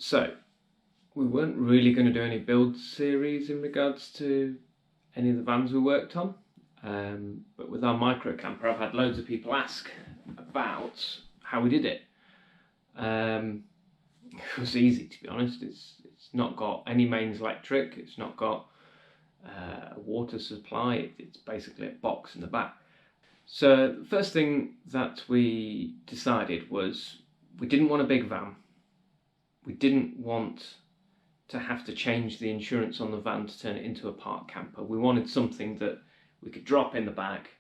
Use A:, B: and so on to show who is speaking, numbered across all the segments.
A: So, we weren't really going to do any build series in regards to any of the vans we worked on, but with our micro camper I've had loads of people ask about how we did it. It was easy, to be honest. It's not got any mains electric, it's not got a water supply, it's basically a box in the back. So the first thing that we decided was we didn't want a big van. We didn't want to have to change the insurance on the van to turn it into a park camper. We wanted something that we could drop in the back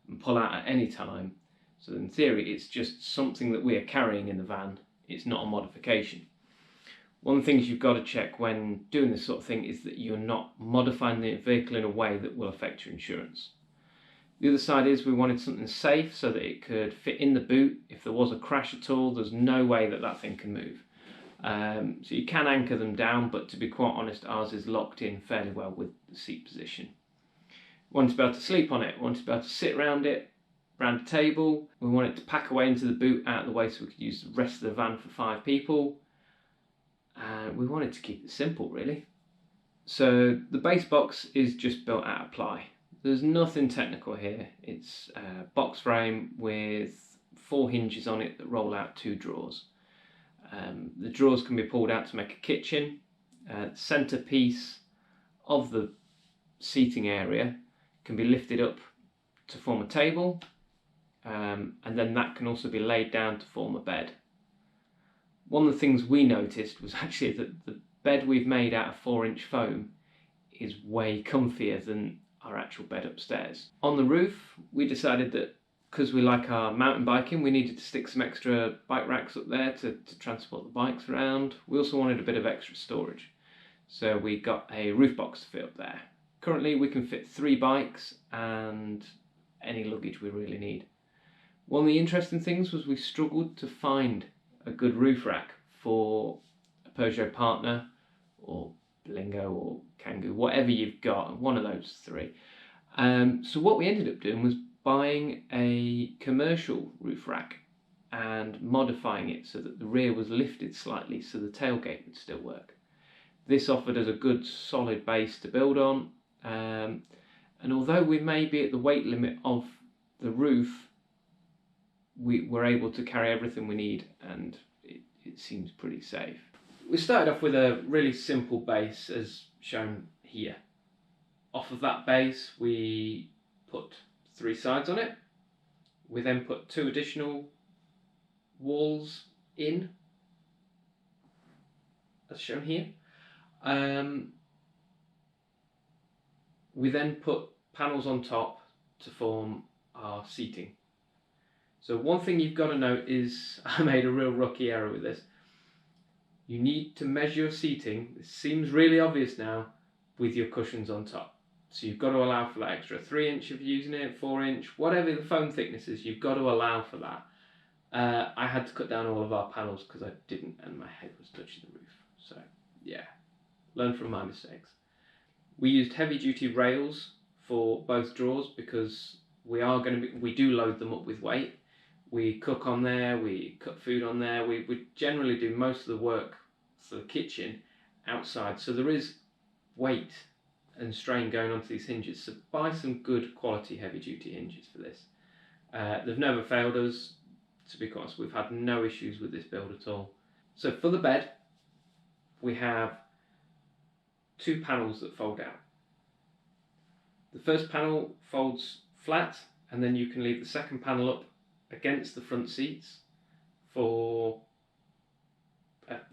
A: and pull out at any time. So in theory, it's just something that we are carrying in the van. It's not a modification. One of the things you've got to check when doing this sort of thing is that you're not modifying the vehicle in a way that will affect your insurance. The other side is we wanted something safe so that it could fit in the boot. If there was a crash at all, there's no way that that thing can move. So you can anchor them down, but to be quite honest, ours is locked in fairly well with the seat position. We wanted to be able to sleep on it, we wanted to be able to sit around it, around a table. We wanted to pack away into the boot out of the way so we could use the rest of the van for 5 people. We wanted to keep it simple, really. So the base box is just built out of ply. There's nothing technical here. It's a box frame with 4 hinges on it that roll out 2 drawers. The drawers can be pulled out to make a kitchen. The centrepiece of the seating area can be lifted up to form a table, and then that can also be laid down to form a bed. One of the things we noticed was actually that the bed we've made out of 4-inch foam is way comfier than our actual bed upstairs. On the roof, we decided that because we like our mountain biking, we needed to stick some extra bike racks up there to transport the bikes around. We also wanted a bit of extra storage, so we got a roof box to fit up there. Currently we can fit 3 bikes and any luggage we really need. One of the interesting things was we struggled to find a good roof rack for a Peugeot Partner or Berlingo or Kangoo, whatever you've got, one of those 3. So what we ended up doing was buying a commercial roof rack and modifying it so that the rear was lifted slightly so the tailgate would still work. This offered us a good solid base to build on, and although we may be at the weight limit of the roof, we were able to carry everything we need, and it seems pretty safe. We started off with a really simple base as shown here. Off of that base we put 3 sides on it. We then put 2 additional walls in, as shown here. We then put panels on top to form our seating. So one thing you've got to note is, I made a real rookie error with this. You need to measure your seating, it seems really obvious now, with your cushions on top. So you've got to allow for that extra 3-inch if you're using it, 4-inch, whatever the foam thickness is, you've got to allow for that. I had to cut down all of our panels because I didn't, and my head was touching the roof. So yeah, learn from my mistakes. We used heavy duty rails for both drawers because we do load them up with weight. We cook on there, we cook food on there, we generally do most of the work for the kitchen outside, so there is weight and strain going onto these hinges, so buy some good quality heavy duty hinges for this. They've never failed us, to be honest. We've had no issues with this build at all. So for the bed, we have 2 panels that fold out. The first panel folds flat, and then you can leave the second panel up against the front seats for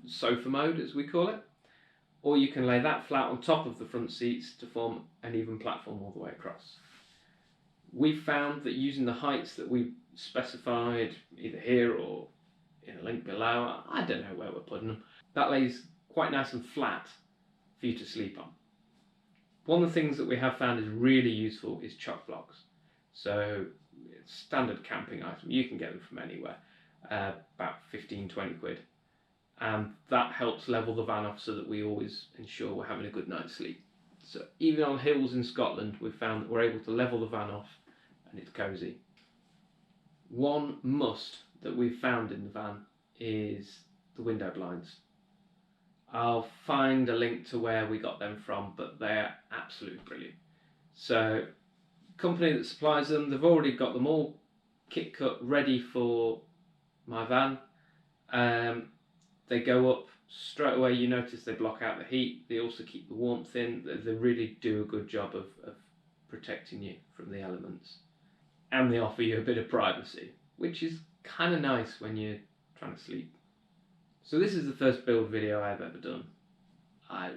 A: sofa mode, as we call it, or you can lay that flat on top of the front seats to form an even platform all the way across. We found that using the heights that we specified either here or in a link below, I don't know where we're putting them, that lays quite nice and flat for you to sleep on. One of the things that we have found is really useful is chock blocks. So standard camping item, you can get them from anywhere, about 15-20 quid, and that helps level the van off so that we always ensure we're having a good night's sleep. So even on hills in Scotland we've found that we're able to level the van off and it's cosy. One must that we've found in the van is the window blinds. I'll find a link to where we got them from, but they're absolutely brilliant. So, company that supplies them, they've already got them all kit cut ready for my van. They go up straight away. You notice they block out the heat. They also keep the warmth in. They really do a good job of protecting you from the elements, and they offer you a bit of privacy, which is kind of nice when you're trying to sleep. So this is the first build video I've ever done. I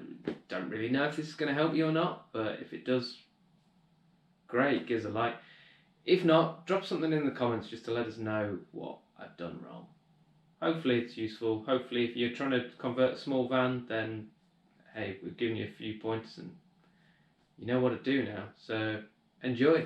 A: don't really know if this is going to help you or not, but if it does, great, give us a like. If not, drop something in the comments just to let us know what I've done wrong. Hopefully it's useful. Hopefully if you're trying to convert a small van, then hey, we've given you a few pointers and you know what to do now. So enjoy.